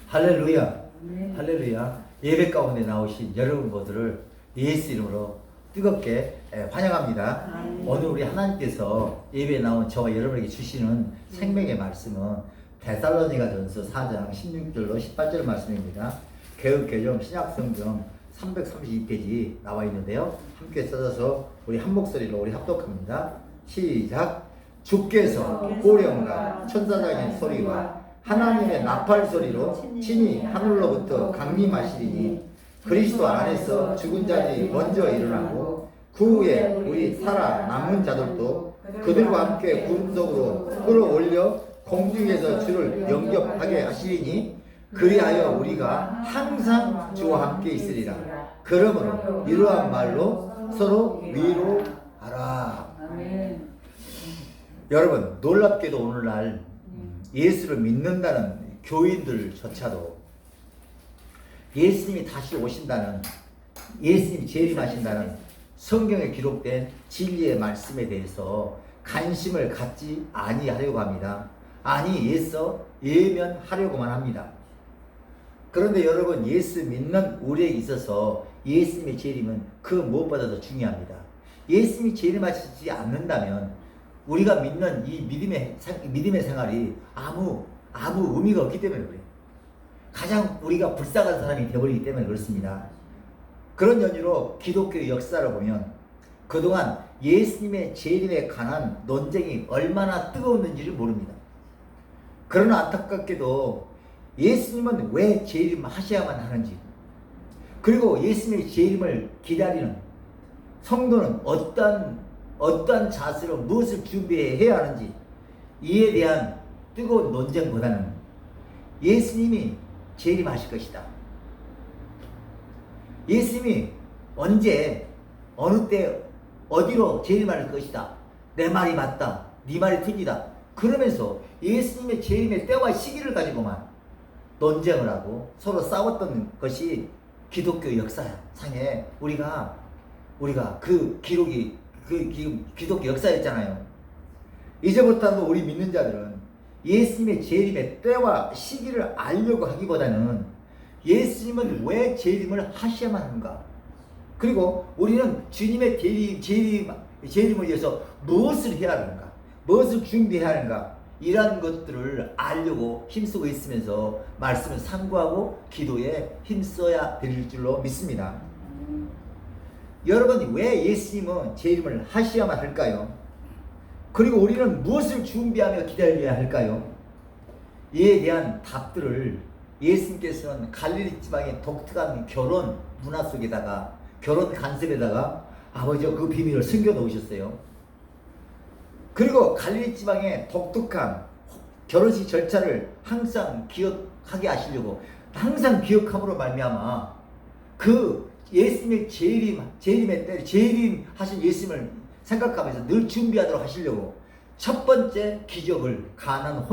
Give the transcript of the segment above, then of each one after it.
할렐루야. 할렐루야. 예배 가운데 나오신 여러분 모두를 예수 이름으로 뜨겁게 환영합니다. 오늘 우리 하나님께서 예배에 나온 저와 여러분에게 주시는 생명의 말씀은 데살로니가전서 4장 16절로 18절 말씀입니다. 개역개정 신약성경 332페이지 나와 있는데요. 함께 써서 우리 한 목소리로 우리 합독합니다. 시작. 주께서 호령과 천사장의 소리와 하나님의 나팔 소리로 친히 하늘로부터 강림하시리니 그리스도 안에서 죽은 자들이 먼저 일어나고 그 후에 우리 살아남은 자들도 그들과 함께 구름 속으로 끌어올려 공중에서 주를 영접하게 하시리니 그리하여 우리가 항상 주와 함께 있으리라. 그러므로 이러한 말로 서로 위로하라. 여러분, 놀랍게도 오늘날 예수를 믿는다는 교인들조차도 예수님이 다시 오신다는, 예수님이 재림하신다는 성경에 기록된 진리의 말씀에 대해서 관심을 갖지 아니하려고 합니다. 아니, 예면하려고만 합니다. 그런데 여러분, 예수 믿는 우리에게 있어서 예수님의 재림은 그 무엇보다도 중요합니다. 예수님이 재림하시지 않는다면 우리가 믿는 이 믿음의 생활이 아무 의미가 없기 때문에 그래요. 가장 우리가 불쌍한 사람이 되어버리기 때문에 그렇습니다. 그런 연유로 기독교의 역사를 보면 그동안 예수님의 재림에 관한 논쟁이 얼마나 뜨거웠는지를 모릅니다. 그러나 안타깝게도 예수님은 왜 재림하셔야만 하는지, 그리고 예수님의 재림을 기다리는 성도는 어떠한 자세로 무엇을 준비해야 하는지, 이에 대한 뜨거운 논쟁보다는 예수님이 재림하실 것이다, 예수님이 언제 어느 때 어디로 재림할 것이다, 내 말이 맞다, 네 말이 틀리다, 그러면서 예수님의 재림의 때와 시기를 가지고만 논쟁을 하고 서로 싸웠던 것이 기독교 역사상에 우리가 그 기록이 기독교 역사였잖아요. 이제부터는 우리 믿는 자들은 예수님의 재림의 때와 시기를 알려고 하기보다는 예수님은 왜 재림을 하셔야만 하는가, 그리고 우리는 주님의 재림을 위해서 무엇을 해야 하는가, 무엇을 준비해야 하는가, 이러한 것들을 알려고 힘쓰고 있으면서 말씀을 상고하고 기도에 힘써야 될 줄로 믿습니다. 여러분이 왜 예수님은 재림을 하셔야만 할까요? 그리고 우리는 무엇을 준비하며 기다려야 할까요? 이에 대한 답들을 예수님께서는 갈릴리 지방의 독특한 결혼 문화 속에다가, 결혼 간섭에다가 아버지가 그 비밀을 숨겨 놓으셨어요. 그리고 갈릴리 지방의 독특한 결혼식 절차를 항상 기억하게 하시려고, 항상 기억함으로 말미암아 그 예수님의 재림의 때, 재림하신 예수님을 생각하면서 늘 준비하도록 하시려고 첫 번째 기적을 가나안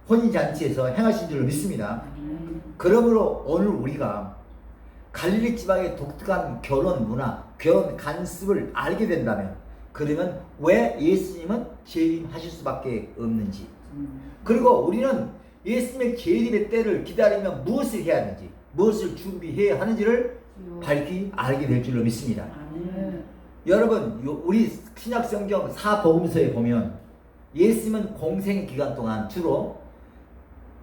혼인잔치에서 행하신 줄을 믿습니다. 그러므로 오늘 우리가 갈릴리 지방의 독특한 결혼 문화, 결혼 간습을 알게 된다면, 그러면 왜 예수님은 재림하실 수밖에 없는지, 그리고 우리는 예수님의 재림의 때를 기다리면 무엇을 해야 하는지, 무엇을 준비해야 하는지를 밝히 알게 될 줄로 믿습니다. 여러분, 우리 신약성경 사복음서에 보면 예수님은 공생 기간 동안 주로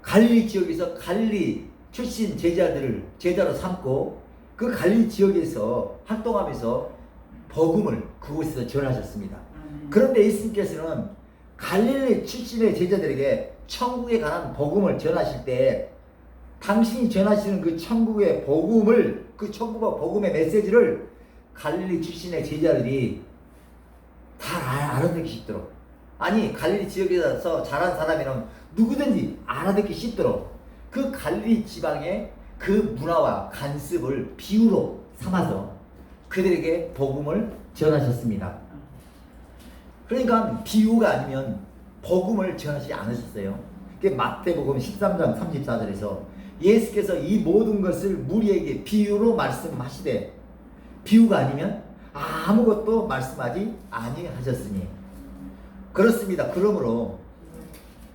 갈릴리 지역에서 갈릴리 출신 제자들을 제자로 삼고 그 갈릴리 지역에서 활동하면서 복음을 그곳에서 전하셨습니다. 그런데 예수님께서는 갈릴리 출신의 제자들에게 천국에 관한 복음을 전하실 때 당신이 전하시는 그 천국의 복음을, 그 천국의 복음의 메시지를 갈릴리 출신의 제자들이 다 알아듣기 쉽도록, 아니 갈릴리 지역에서 자란 사람이라면 누구든지 알아듣기 쉽도록 그 갈릴리 지방의 그 문화와 간습을 비유로 삼아서 그들에게 복음을 전하셨습니다. 그러니까 비유가 아니면 복음을 전하지 않으셨어요. 마태복음 13장 34절에서 예수께서 이 모든 것을 무리에게 비유로 말씀하시되 비유가 아니면 아무것도 말씀하지 아니하셨으니. 그렇습니다. 그러므로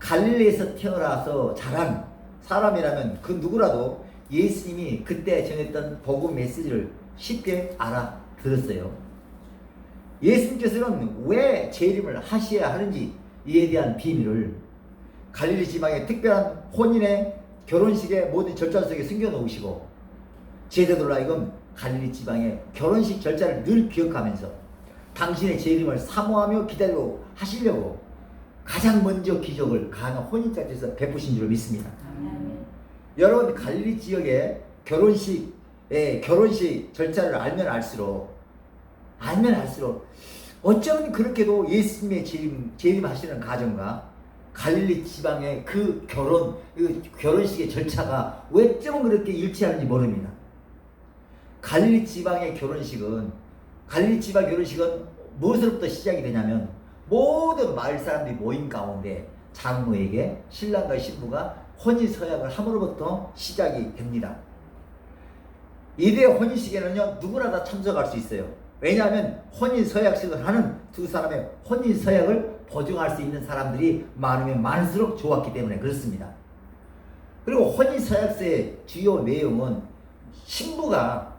갈릴리에서 태어나서 자란 사람이라면 그 누구라도 예수님이 그때 전했던 복음 메시지를 쉽게 알아들었어요. 예수님께서는 왜 재림을 하셔야 하는지 이에 대한 비밀을 갈릴리 지방의 특별한 혼인의 결혼식의 모든 절차 속에 숨겨놓으시고 제자들로 하여금 갈릴리 지방의 결혼식 절차를 늘 기억하면서 당신의 재림을 사모하며 기다려 하시려고 가장 먼저 기적을 가나 혼인잔치에서 베푸신 줄 믿습니다. 여러분 갈릴리 지역의 결혼식 절차를 알면 알수록 어쩌면 그렇게도 예수님의 재림하시는 가정과 갈릴리 지방의 그 결혼식의 절차가 어쩌면 그렇게 일치하는지 모릅니다. 갈릴리 지방 결혼식은 무엇으로부터 시작이 되냐면 모든 마을 사람들이 모인 가운데 장로에게 신랑과 신부가 혼인 서약을 함으로부터 시작이 됩니다. 이대 혼인식에는요 누구나 다 참석할 수 있어요. 왜냐하면 혼인 서약식을 하는 두 사람의 혼인 서약을 보증할 수 있는 사람들이 많으면 많을수록 좋았기 때문에 그렇습니다. 그리고 혼인 서약서의 주요 내용은 신부가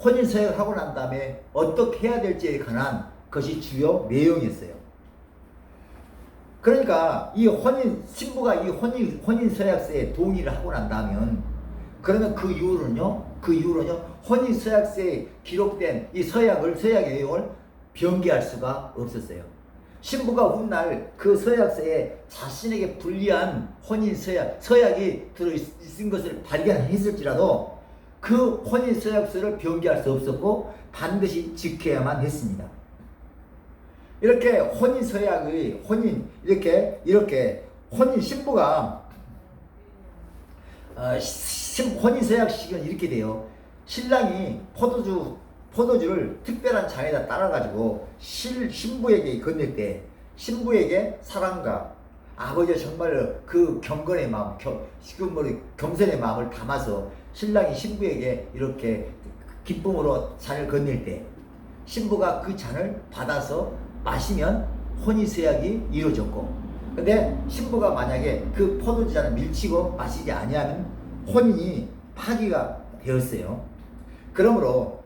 혼인 서약을 하고 난 다음에 어떻게 해야 될지에 관한 것이 주요 내용이었어요. 그러니까 신부가 이 혼인 서약서에 동의를 하고 난다면 그러면 그 이후로는요 혼인 서약서에 기록된 이 서약의 내용을 변개할 수가 없었어요. 신부가 훗날 그 서약서에 자신에게 불리한 혼인 서약이 들어있은 것을 발견했을지라도 그 혼인 서약서를 변개할 수 없었고 반드시 지켜야만 했습니다. 이렇게 신부가 혼인 서약식은 이렇게 돼요. 신랑이 포도주를 특별한 잔에다 따라가지고 신부에게 건넬 때 신부에게 사랑과 아버지의 정말 그 경건의 마음, 겸손의 마음을 담아서 신랑이 신부에게 이렇게 기쁨으로 잔을 건넬 때 신부가 그 잔을 받아서 마시면 혼인서약이 이루어졌고, 근데 신부가 만약에 그 포도주 잔을 밀치고 마시지 아니하면 혼인이 파기가 되었어요. 그러므로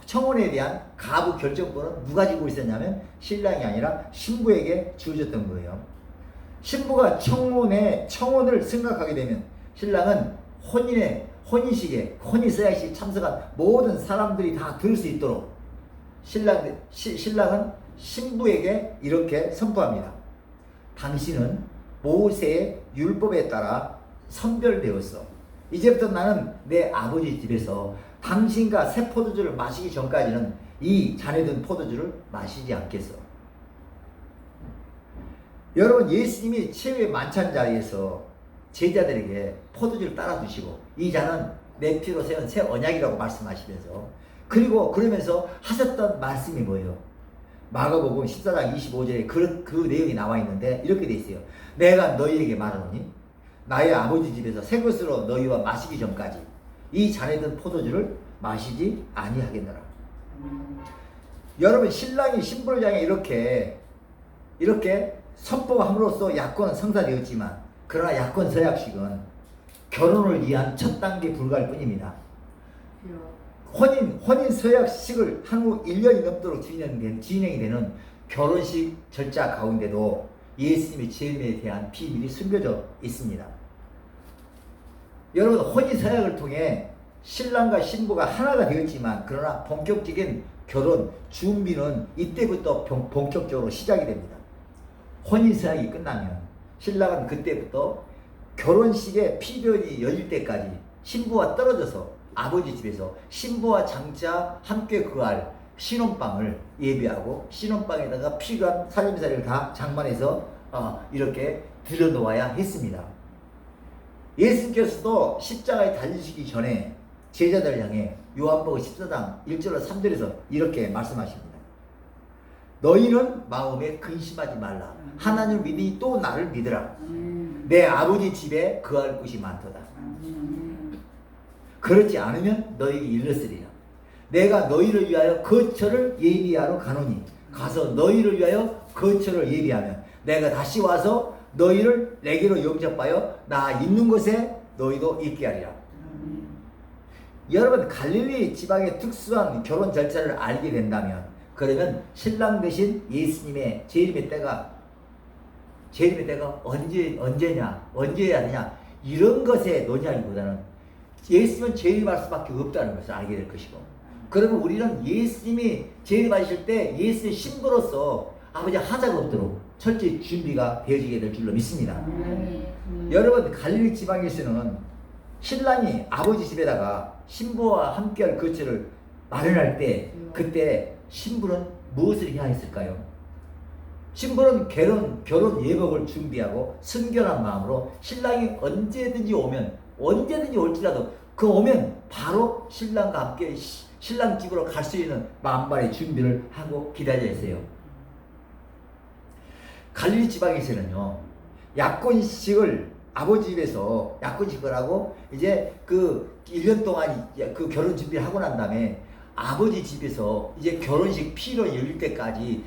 청혼에 대한 가부 결정권은 누가 지고 있었냐면 신랑이 아니라 신부에게 주어졌던 거예요. 신부가 청혼을 생각하게 되면 신랑은 혼인서약식에 참석한 모든 사람들이 다 들을 수 있도록 신랑은 신부에게 이렇게 선포합니다. 당신은 모세의 율법에 따라 선별되었어. 이제부터 나는 내 아버지 집에서 당신과 새 포도주를 마시기 전까지는 이 잔에 든 포도주를 마시지 않겠어. 여러분, 예수님이 최후의 만찬 자리에서 제자들에게 포도주를 따라 주시고 이 잔은 내 피로 세운 새 언약이라고 말씀하시면서, 그리고 그러면서 하셨던 말씀이 뭐예요? 마가복음 14장 25절에 그 내용이 나와 있는데 이렇게 돼 있어요. 내가 너희에게 말하노니 나의 아버지 집에서 새 것으로 너희와 마시기 전까지 이 잔에 든 포도주를 마시지 아니하겠노라. 여러분, 신랑이 신부를 향해 이렇게 선포함으로써 약혼은 성사되었지만, 그러나 약혼 서약식은 결혼을 위한 첫 단계에 불과할 뿐입니다. 혼인 서약식을 한 후 1년이 넘도록 진행이 되는 결혼식 절차 가운데도 예수님의 재림에 대한 비밀이 숨겨져 있습니다. 여러분, 혼인 서약을 통해 신랑과 신부가 하나가 되었지만, 그러나 본격적인 결혼 준비는 이때부터 본격적으로 시작이 됩니다. 혼인 서약이 끝나면 신랑은 그때부터 결혼식의 피변이 열릴 때까지 신부와 떨어져서 아버지 집에서 신부와 장차 함께 거할 신혼방을 예비하고, 신혼방에다가 필요한 살림살이를 다 장만해서 이렇게 들여놓아야 했습니다. 예수님께서도 십자가에 달리시기 전에 제자들 향해 요한복음 14장 1절로 3절에서 이렇게 말씀하십니다. 너희는 마음에 근심하지 말라. 하나님을 믿으니 또 나를 믿으라. 내 아버지 집에 거할 곳이 많도다. 그렇지 않으면 너희에게 일렀으리라. 내가 너희를 위하여 거처를 예비하러 가노니 가서 너희를 위하여 거처를 예비하면 내가 다시 와서 너희를 내게로 영접하여 나 있는 곳에 너희도 있게 하리라. 여러분 갈릴리 지방의 특수한 결혼 절차를 알게 된다면 그러면 신랑 대신 예수님의 재림의 때가 언제여야 되냐 이런 것에 논의하기보다는 예수님은 재림할 수밖에 없다는 것을 알게 될 것이고, 그러면 우리는 예수님이 재림하실 때 예수의 신부로서 아버지 하자가 없도록 철저히 준비가 되어지게 될 줄로 믿습니다. 여러분 갈릴리 지방에서는 신랑이 아버지 집에다가 신부와 함께할 거처를 마련할 때 그때 신부는 무엇을 해야 했을까요? 신부는 결혼 예복을 준비하고 순결한 마음으로 신랑이 언제든지 올지라도 그 오면 바로 신랑과 함께 신랑 집으로 갈 수 있는 만반의 준비를 하고 기다려야 했어요. 갈릴리 지방에서는요, 약혼식을 아버지 집에서 약혼식을 하고 이제 그 1년 동안 그 결혼 준비를 하고 난 다음에 아버지 집에서 이제 결혼식 피로 열릴 때까지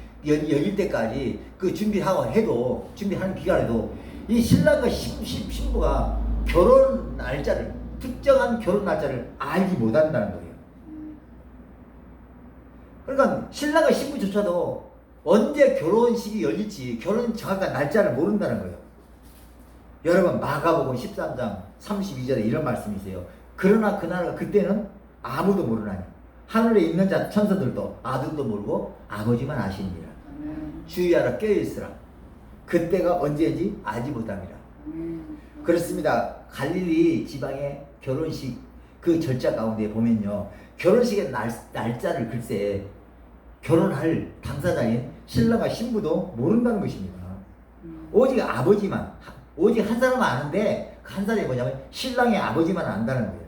그 준비하는 기간에도 이 신랑과 신부가 특정한 결혼 날짜를 알지 못한다는 거예요. 그러니까 신랑과 신부조차도 언제 결혼식이 열릴지 결혼 정확한 날짜를 모른다는 거예요. 여러분 마가복음 13장 32절에 이런 말씀이 있어요. 그러나 그때는 아무도 모르나니 하늘에 있는 자 천사들도 아들도 모르고 아버지만 아시니라. 주의하라 깨어있으라. 그때가 언제인지 알지 못합니다. 그렇습니다. 갈릴리 지방의 결혼식 그 절차 가운데 보면요, 결혼식의 날짜를 글쎄 결혼할 당사자인 신랑과 신부도 모른다는 것입니다. 오직 한 사람은 아는데 그 한 사람이 뭐냐면 신랑의 아버지만 안다는 거예요.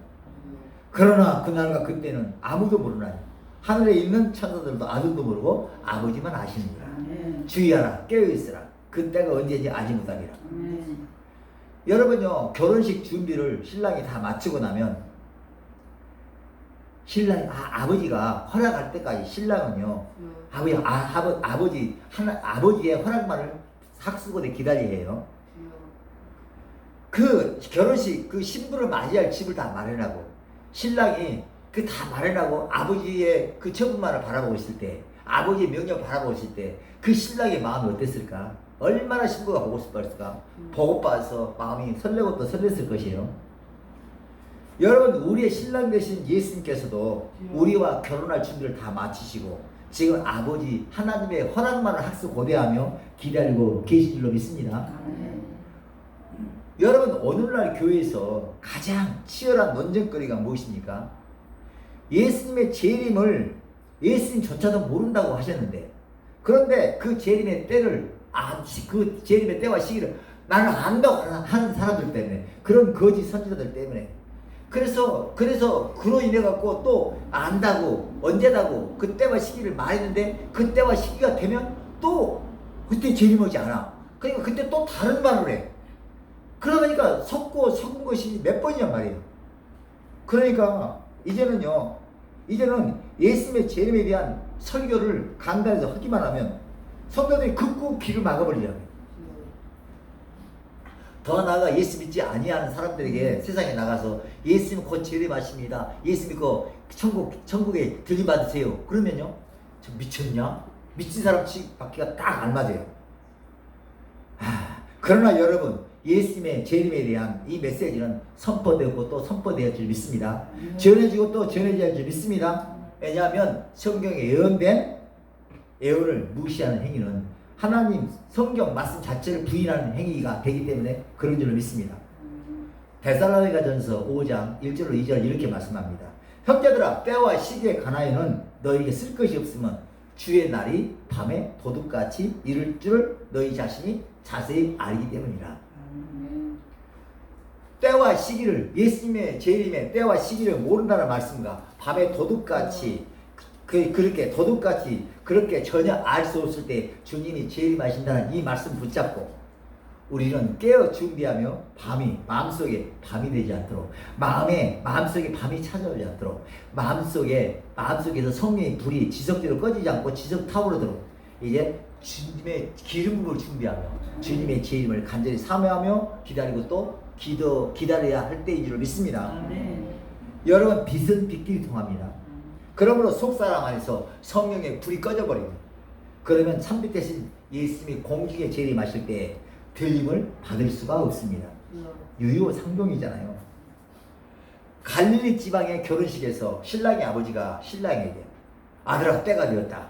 그러나 그날과 그때는 아무도 모르나니 하늘에 있는 천사들도 아들도 모르고 아버지만 아시느니라. 주의하라 깨어있으라. 그때가 언제인지 알지 못하리라. 여러분요, 결혼식 준비를 신랑이 다 마치고 나면 아버지가 허락할 때까지 신랑은요, 아버지의 허락만을 학수고대 기다려야 해요. 그 결혼식 그 신부를 맞이할 집을 다 마련하고 신랑이 그 다 마련하고 아버지의 그 처분만을 바라보고 있을 때, 아버지의 명령을 바라보고 있을 때 그 신랑의 마음이 어땠을까? 얼마나 신부가 보고 싶었을까? 보고 봐서 마음이 설레고 또 설렜을 것이에요. 여러분 우리의 신랑 되신 예수님께서도 우리와 결혼할 준비를 다 마치시고 지금 아버지 하나님의 허락만을 학수고대하며 기다리고 계신 줄로 믿습니다. 여러분 오늘날 교회에서 가장 치열한 논쟁거리가 무엇입니까? 예수님의 재림을 예수님조차도 모른다고 하셨는데, 그런데 그 재림의 때와 시기를 나는 안다고 하는 사람들 때문에, 그런 거짓 선지자들 때문에, 그래서 그로 인해 갖고 또 안다고 언제다고 그때와 시기를 말했는데 그때와 시기가 되면 또 그때 재림 오지 않아. 그러니까 그때 또 다른 말을 해. 그러니까 섞은 것이 몇 번이란 말이에요. 그러니까 이제는 예수님의 재림에 대한 설교를 간단해서 하기만 하면 성도들이 극구 귀를 막아버리잖아요. 더 나아가 예수 믿지 아니하는 사람들에게 세상에 나가서 예수님 곧 재림하십니다. 예수 믿고 천국에 들림받으세요. 그러면요, 저 미쳤냐? 미친 사람 받기가 딱 안 맞아요. 그러나 여러분 예수님의 재림에 대한 이 메시지는 선포되고 또 선포될 줄 믿습니다. 전해지고 또 전해질 줄 믿습니다. 왜냐하면 성경에 예언된 예언을 무시하는 행위는 하나님 성경 말씀 자체를 부인하는 행위가 되기 때문에 그런 줄로 믿습니다. 데살로니가전서 5장 1절로 2절 이렇게 말씀합니다. 형제들아 때와 시기에 관하여는 너희에게 쓸 것이 없으면 주의 날이 밤에 도둑같이 이를 줄 너희 자신이 자세히 알기 때문이라. 때와 시기를, 예수님의 재림의 때와 시기를 모른다는 말씀과 밤에 도둑같이 그렇게 도둑같이 그렇게 전혀 알 수 없을 때 주님이 재림하신다는 이 말씀 붙잡고 우리는 깨어 준비하며 마음속에 밤이 되지 않도록, 마음속에 밤이 찾아오지 않도록, 마음속에서 성령의 불이 지속적으로 꺼지지 않고 지속 타오르도록 이제 주님의 기름을 준비하며 주님의 재림을 간절히 사모하며 기다리고 또 기다려야 할 때인 줄 믿습니다. 여러분, 빛은 빛끼리 통합니다. 그러므로 속사람 안에서 성령의 불이 꺼져버리고 그러면 참빛 대신 예수님이 공중에 재림하실 때 들림을 받을 수가 없습니다. 유유상종이잖아요. 갈릴리 지방의 결혼식에서 신랑의 아버지가 신랑에게 아들아 때가 되었다.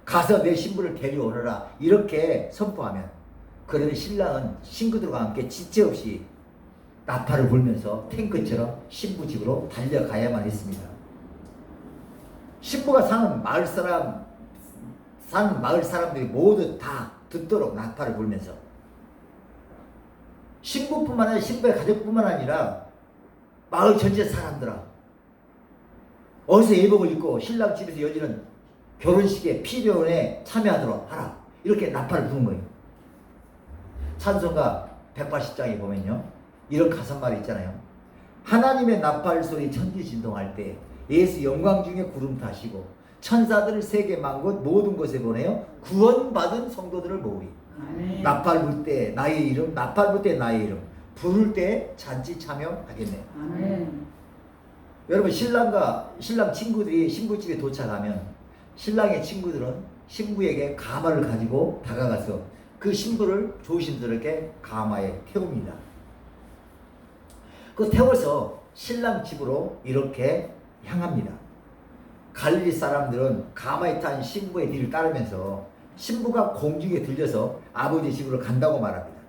가서 내 신부를 데려오너라. 이렇게 선포하면 그러면 신랑은 친구들과 함께 지체 없이 나팔을 불면서 탱크처럼 신부 집으로 달려가야만 했습니다. 신부가 사는 마을 사람들이 모두 다 듣도록 나팔을 불면서 신부뿐만 아니라 신부의 가족뿐만 아니라 마을 전체 사람들아 어서 예복을 입고 신랑 집에서 열리는 결혼식에 피련에 참여하도록 하라. 이렇게 나팔을 부는 거예요. 찬송가 180장에 보면요 이런 가사말이 있잖아요. 하나님의 나팔 소리 천지 진동할 때 예수 영광 중에 구름 타시고 천사들을 세계 만곳 모든 곳에 보내어 구원받은 성도들을 모으리. 나팔 불 때 나의 이름, 나팔 불 때 나의 이름, 부를 때 잔치 참여하겠네. 여러분, 신랑 친구들이 신부집에 도착하면 신랑의 친구들은 신부에게 가마를 가지고 다가가서 그 신부를 조심스럽게 가마에 태웁니다. 그 태워서 신랑 집으로 이렇게 향합니다. 갈릴리 사람들은 가마에 탄 신부의 뒤를 따르면서 신부가 공중에 들려서 아버지 집으로 간다고 말합니다.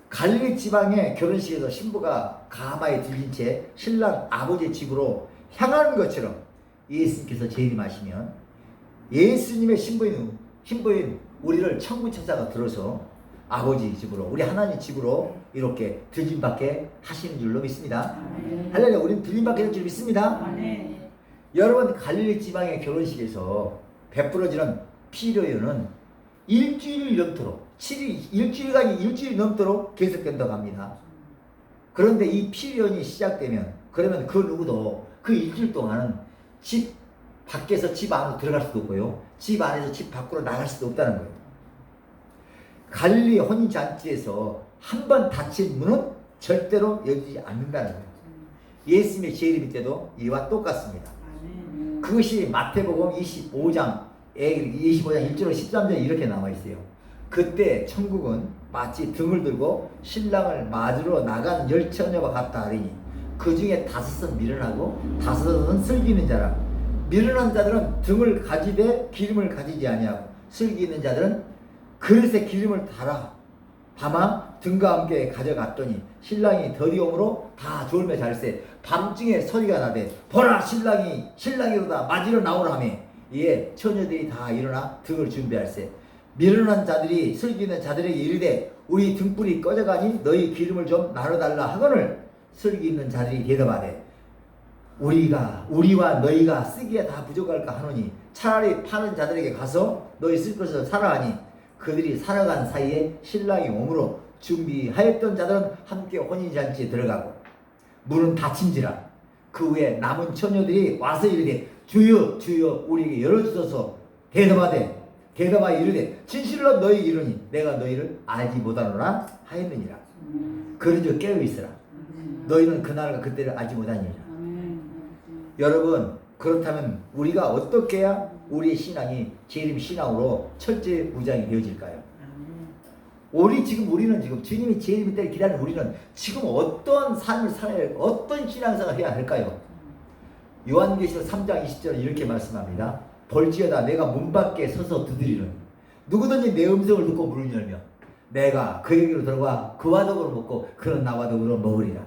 갈릴리 지방의 결혼식에서 신부가 가마에 들린 채 신랑 아버지 집으로 향하는 것처럼 예수님께서 재림하시면 예수님의 신부인 우리를 천국 천사가 들어서 아버지 집으로 우리 하나님 집으로 이렇게 들림받게 하시는 줄로 믿습니다. 할렐루야. 우리는 들림받게 될 줄 믿습니다. 여러분, 갈릴리 지방의 결혼식에서 베풀어지는 피료연은 일주일 넘도록 7일 일주일 넘도록 계속된다고 합니다. 그런데 이 피료연이 시작되면 그러면 그 누구도 그 일주일 동안은 집 밖에서 집 안으로 들어갈 수도 없고요. 집 안에서 집 밖으로 나갈 수도 없다는 거예요. 갈릴리 혼인잔치에서 한 번 닫힌 문은 절대로 열리지 않는다는 거예요. 예수님의 재림 때도 이와 똑같습니다. 그것이 마태복음 25장 1절 13절에 이렇게 나와 있어요. 그때 천국은 마치 등을 들고 신랑을 맞으러 나간 열 처녀와 같다 하리니 그 중에 5은 미련하고 5은 슬기는 자라. 미련한 자들은 등을 가지되 기름을 가지지 아니하고 슬기 있는 자들은 그릇에 기름을 담아 등과 함께 가져갔더니 신랑이 더디옴으로 다 졸며 잘세. 밤중에 소리가 나되 보라 신랑이로다 맞으러 나오라며 이에 처녀들이 다 일어나 등을 준비할세. 미련한 자들이 슬기 있는 자들에게 이르되 우리 등불이 꺼져가니 너희 기름을 좀 나눠달라 하거늘 슬기 있는 자들이 대답하되 우리와 너희가 쓰기에 다 부족할까 하노니 차라리 파는 자들에게 가서 너희 쓸 것을 사라 하니 그들이 살아간 사이에 신랑이 오므로 준비하였던 자들은 함께 혼인잔치에 들어가고 문은 닫힌지라. 그 후에 남은 처녀들이 와서 이르되 주여 주여 우리에게 열어주소서. 대답하여 이르되 진실로 너희 이르니 내가 너희를 알지 못하노라 하였느니라. 그런즉 깨어있으라. 너희는 그날과 그때를 알지 못하니라. 여러분, 그렇다면 우리가 어떻게 해야 우리의 신앙이 재림 신앙으로 철저히 무장이 되어질까요? 우리는 지금 주님이 재림 때를 기다리는 우리는 지금 어떤 삶을 살아야 할까? 어떤 신앙생활을 해야 할까요? 요한계시록 3장 20절에 이렇게 말씀합니다. 볼지어다 내가 문 밖에 서서 두드리는 누구든지 내 음성을 듣고 문을 열며 내가 그에게로 들어가 그와 더불어 먹고 그는 나와 더불어 먹으리라.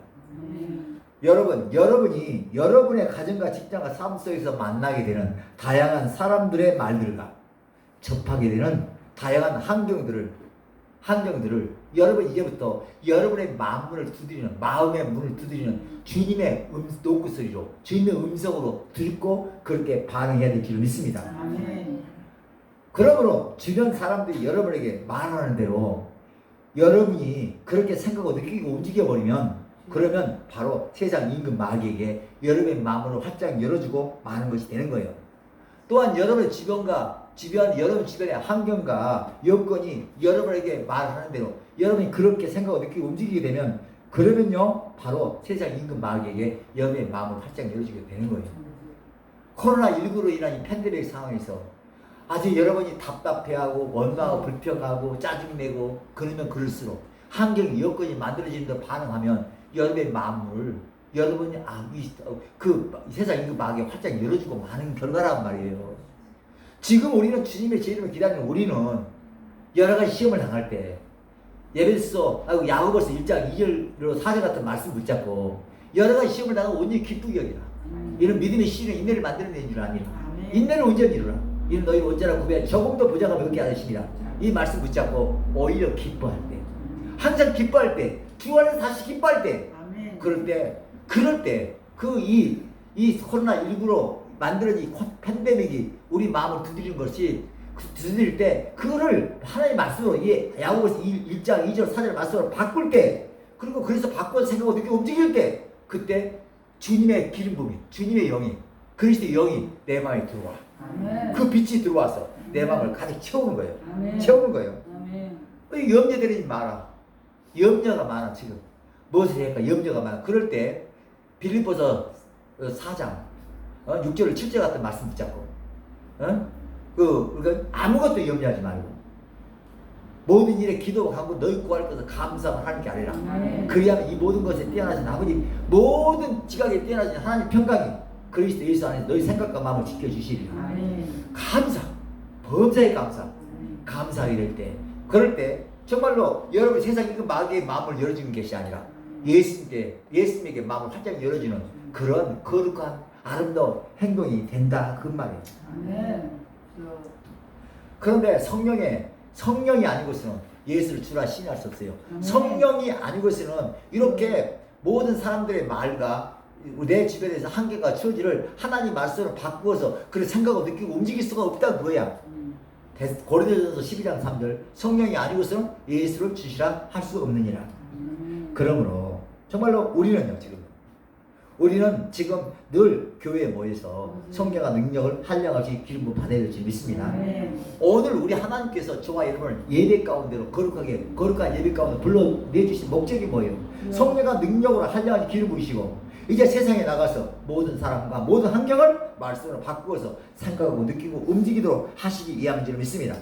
여러분이 여러분의 가정과 직장과 삶 속에서 만나게 되는 다양한 사람들의 말들과 접하게 되는 다양한 환경들을 여러분 이제부터 여러분의 마음의 문을 두드리는 주님의 노크소리로 주님의 음성으로 듣고 그렇게 반응해야 될 줄 믿습니다. 그러므로 주변 사람들이 여러분에게 말하는 대로 여러분이 그렇게 생각하고 느끼고 움직여버리면 그러면 바로 세상 임금 마귀에게 여러분의 마음을 활짝 열어주고 마는 것이 되는 거예요. 또한 여러분의 주변과 주변 여러분 주변의 환경과 여건이 여러분에게 말하는 대로 여러분이 그렇게 생각하고 느끼고 움직이게 되면 그러면요 바로 세상 임금 마귀에게 여러분의 마음을 활짝 열어주게 되는 거예요. 코로나19로 인한 이 팬데믹 상황에서 아주 여러분이 답답해하고 원망하고 불평하고 짜증내고 그러면 그럴수록 환경 여건이 만들어지는 데 반응하면 여러분의 마음을 여러분이 그 세상 임금 마귀에 활짝 열어주고 많은 결과란 말이에요. 지금 우리는 주님의 제 이름을 기다리는 우리는 여러 가지 시험을 당할 때 예배서 야고보서 1장 2절로 4절 같은 말씀 붙잡고 여러 가지 시험을 당하고 온전히 기쁘게 여기라. 이런 믿음의 씨는 인내를 만들어내는 줄 아니라 인내는 온전히 이루라. 이는 너희를 온전한 구비한 조금도 보장함이 없게 하십니다. 이 말씀 붙잡고 오히려 기뻐할 때 항상 기뻐할 때 주 안에서 다시 기뻐할 때 그럴 때 이 코로나19로 만들어진 팬데믹이 우리 마음을 두드리는 것이 두드릴 때 그거를 하나님의 말씀으로 야고보서 1장 2절 4절 말씀으로 바꿀 때 그리고 그래서 바꿔서 생각하고 느끼고 움직일 때 그때 주님의 기름 부음이 주님의 영이 그리스도의 영이 내 마음에 들어와. 그 빛이 들어와서 내 마음을 가득 채우는 거예요. 채우는 거예요. 염려되지 마라. 염려가 많아 지금. 무엇을 할까? 염려가 많아. 그럴 때 빌립보서 4장 6절 7절 같은 말씀 붙잡고 그러니까 아무것도 염려하지 말고 모든 일에 기도와 간구 너희 구할 것을 감사하고 하나님께 아뢰라. 그리하면 이 모든 것에 뛰어나신 아버지 모든 지각에 뛰어나신 하나님 평강이 그리스도 예수 안에서 너희 생각과 마음을 지켜주시리라. 감사 범사에 감사하게 될 때 그럴 때 정말로 여러분 세상 임금 마귀의 마음을 열어주는 것이 아니라 예수님에게 마음을 활짝 열어주는 그런 거룩한 아름다운 행동이 된다 그 말이에요. 그런데 성령이 아니고서는 예수를 주라 시인할 수 없어요. 성령이 아니고서는 이렇게 모든 사람들의 말과 내 주변에서 한계가 처지를 하나님 말씀으로 바꾸어서 그렇게 생각하고 느끼고 움직일 수가 없다 그거야. 고린도전서 12장 3절 성령이 아니고서는 예수를 주시라 할 수 없느니라. 그러므로 정말로 우리는 지금 늘 교회에 모여서 성령과 능력을 한량없이 기름 부음 받아야 될지 믿습니다. 오늘 우리 하나님께서 저와 여러분을 예배 가운데로 거룩한 예배 가운데 불러내주신 목적이 뭐예요? 성령과 능력으로 한량없이 기름 부으시고 이제 세상에 나가서 모든 사람과 모든 환경을 말씀으로 바꾸어서 생각하고 느끼고 움직이도록 하시기 위함인 줄 믿습니다.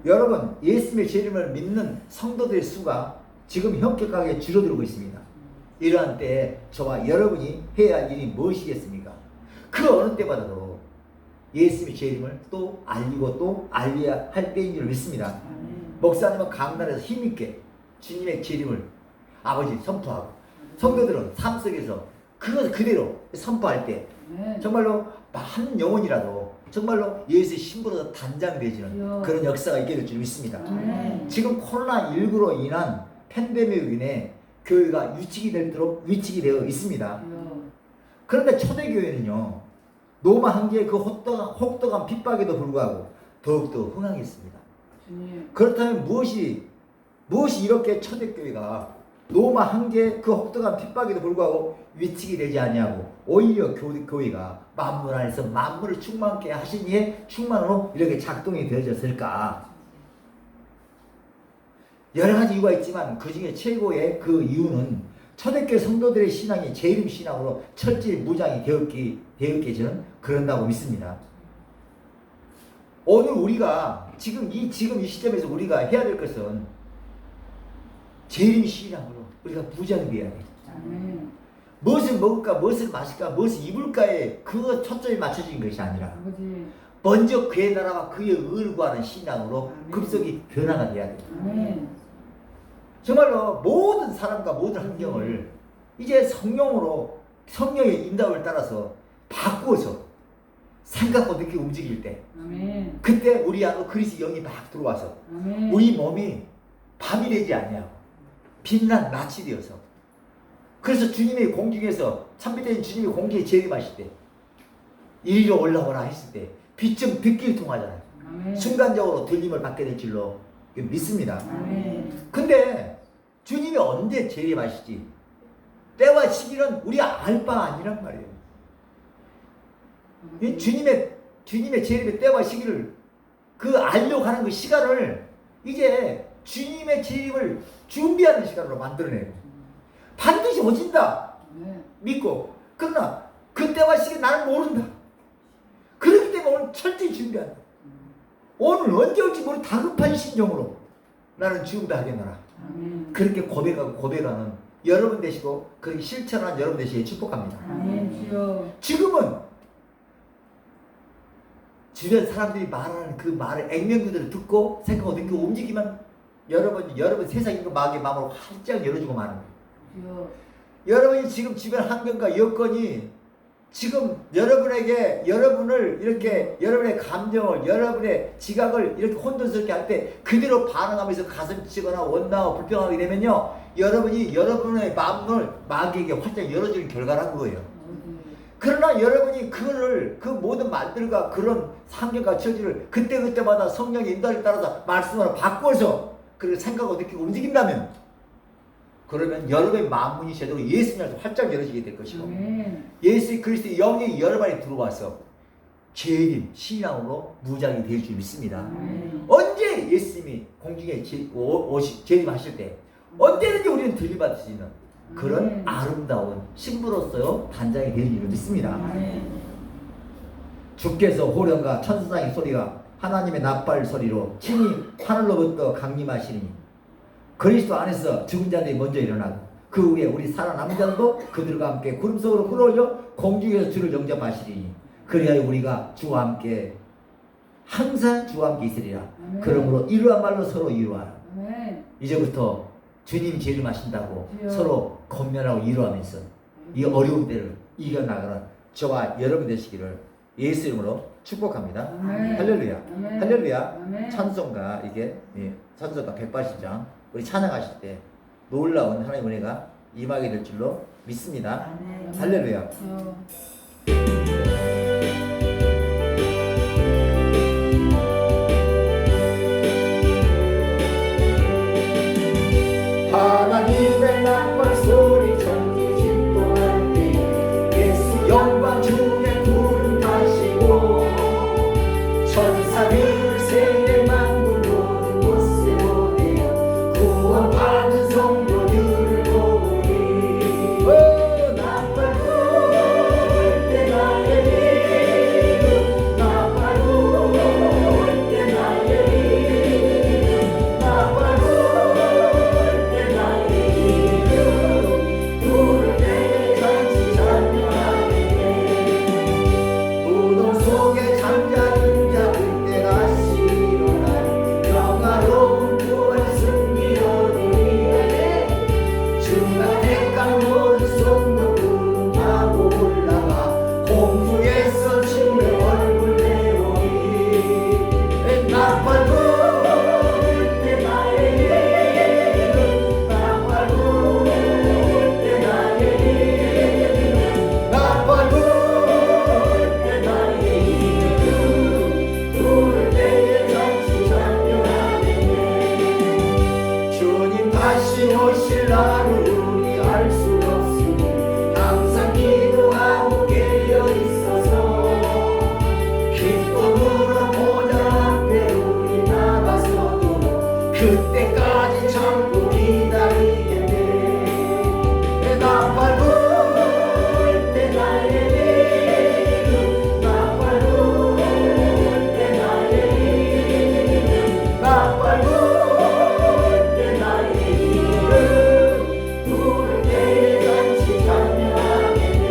여러분 예수님의 제 이름을 믿는 성도들의 수가 지금 현격하게 줄어들고 있습니다. 이러한 때에 저와 여러분이 해야 할 일이 무엇이겠습니까? 그 어느 때보다도 예수님의 제 이름을 또 알리고 또 알려야 할 때인 줄 믿습니다. 목사님은 강단에서 힘있게 주님의 제 이름을 아버지 선포하고 성도들은 삶 속에서 그것을 그대로 선포할 때 정말로 한 영혼이라도 정말로 예수의 신부로 단장되어지는 그런 역사가 있게 될 줄 믿습니다. 지금 코로나19로 인한 팬데믹으로 인해 교회가 위축이 되어 있습니다. 그런데 초대교회는요 로마 한계의 그 혹독한 핍박에도 불구하고 더욱더 흥황했습니다. 그렇다면 무엇이 이렇게 초대교회가 로마 한계의 그 혹독한 핍박에도 불구하고 위축이 되지 아니하고 오히려 교회가 만물 안에서 만물을 충만케 하신 이의 충만으로 이렇게 작동이 되어졌을까? 여러 가지 이유가 있지만 그 중에 최고의 그 이유는 초대교회 성도들의 신앙이 재림 신앙으로 철저히 무장이 되었기에 저는 그런다고 믿습니다. 오늘 우리가 지금 이 시점에서 우리가 해야 될 것은 재림 신앙으로 우리가 무장되어야 돼. 무엇을 먹을까, 무엇을 마실까, 무엇을 입을까에 그 초점이 맞춰진 것이 아니라 먼저 그의 나라와 그의 의를 구하는 신앙으로 급속히 변화가 돼야 돼. 정말로 모든 사람과 모든 환경을 이제 성령의 인도를 따라서 바꾸어서 생각하고 느끼고 움직일 때 그때 우리 안으로 그리스도의 영이 막 들어와서 우리 몸이 밤이 되지 않냐고 빛난 낯이 되어서 그래서 주님의 공중에서 참빛된 주님의 공중에 재림하실 때 이리로 올라오라 했을 때 빛은 빛길 통하잖아요. 순간적으로 들림을 받게 될 줄로 믿습니다. 근데 주님이 언제 재림하실지 때와 시기는 우리가 알 바 아니란 말이에요. 주님의 주님의 재림의 때와 시기를 그 알려고 하는 그 시간을 이제 주님의 재림을 준비하는 시간으로 만들어내요. 반드시 오신다 믿고, 그러나 그때와 시기 나는 모른다. 그렇기 때문에 오늘 철저히 준비한다. 오늘 언제 올지 모르는 다급한 심정으로 나는 준비하겠노라. 그렇게 고백하는 여러분 되시고 그렇게 실천하는 여러분 되시길 축복합니다. 지금은 주변 사람들이 말하는 그 말을 액면 그대로 듣고 생각하고 느끼고 움직이면 여러분 세상의 그 마음의 마음을 활짝 열어주고 마는 거예요. 여러분이 지금 주변 환경과 여건이 지금 여러분에게 여러분을 이렇게 여러분의 감정을 여러분의 지각을 이렇게 혼돈스럽게 할 때 그대로 반응하면서 가슴 치거나 원망하고 불평하게 되면요, 여러분이 여러분의 마음을 마귀에게 활짝 열어주는 결과란 거예요. 그러나 여러분이 그거를 그 모든 말들과 그런 환경과 처지를 그때그때마다 성령의 인도를 따라서 말씀으로 바꿔서 그렇게 생각하고 느끼고 움직인다면, 그러면 여러분의 마음문이 제대로 예수님한테 활짝 열어지게 될 것이고, 예수 그리스도의 영이 여러분 안에 들어와서 재림, 신앙으로 무장이 될 줄 믿습니다. 언제 예수님이 공중에 재림하실 때 언제든지 우리는 들림받을 수 있는 그런 아름다운 신부로서요 단장이 될 줄을 믿습니다. 주께서 호령과 천사장의 소리가 하나님의 나팔 소리로 친히 하늘로부터 강림하시니 그리스도 안에서 죽은 자들이 먼저 일어나고 그 후에 우리 살아남은 자들도 그들과 함께 구름 속으로 끌어올려 공중에서 주를 영접하시리니 그리하여 우리가 주와 함께 항상 주와 함께 있으리라. 그러므로 이러한 말로 서로 이루하라. 이제부터 주님 재림하신다고 서로 권면하고 이루하면서 이 어려운 때를 이겨나가는 저와 여러분 되시기를 예수 이름으로 축복합니다. 할렐루야. 할렐루야. 찬송가 이게 찬송가 180장 우리 찬양하실 때 놀라운 하나님의 은혜가 임하게 될 줄로 믿습니다. 할렐루야. 하나님의 나팔 소리 천지 진동할 때 예수 영광 중에 구름 타시고 천사들 세계 만물 모든 곳에 보내어 구원받은 성도들을 보니 나팔 불 때 나의 이름 나팔 불 때 나의 이름 나팔 불 때 나의 이름 부를 때 잔치 찬양하네 무덤 속에 잠자는 자 그때가 일어날 영화로운 구원 승리 얻으리에 주가 택한 모든 성도 구름 타고 올라가 공중에서 주의 얼굴 내오니 나팔 불 때 나의 이름 나팔 불 때 나의 이름 나팔 불 때 나의 이름 부를 때에 잔치 찬양하네 주님 다시 오실 날을 우리 알 수 없으니 항상 기도하고 깨어 있어서 기쁨으로 보좌 앞에 우리 나가서도 그때까지 참고 기다리겠네 나팔 불 때 나의 이름 나팔 불 때 나의 이름 나팔 불 때 나의 이름 부를 때에 잔치 찬양하겠네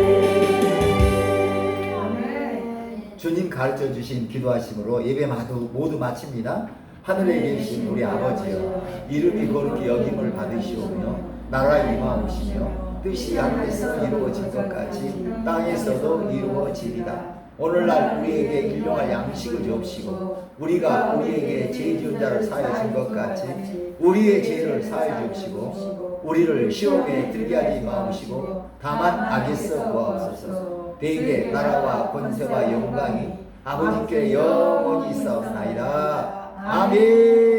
주님 가르쳐 주신 기도하심으로 예배 모두 마칩니다. 하늘에 계신 우리 아버지여 이름이 거룩히 여김을 받으시오며 나라 임하오시며 뜻이 하늘에서 이루어진 것 같이 땅에서도 이루어지리다. 오늘날 우리에게 일용할 양식을 주옵시고 우리가 우리에게 죄 지은 자를 사하여 준 것 같이 우리의 죄를 사하여 주옵시고 우리를 시험에 들게 하지 마옵시고 다만 악에서 구하옵소서. 대개 나라와 권세와 영광이 아버지께 영원히 있사옵나이다. 아멘.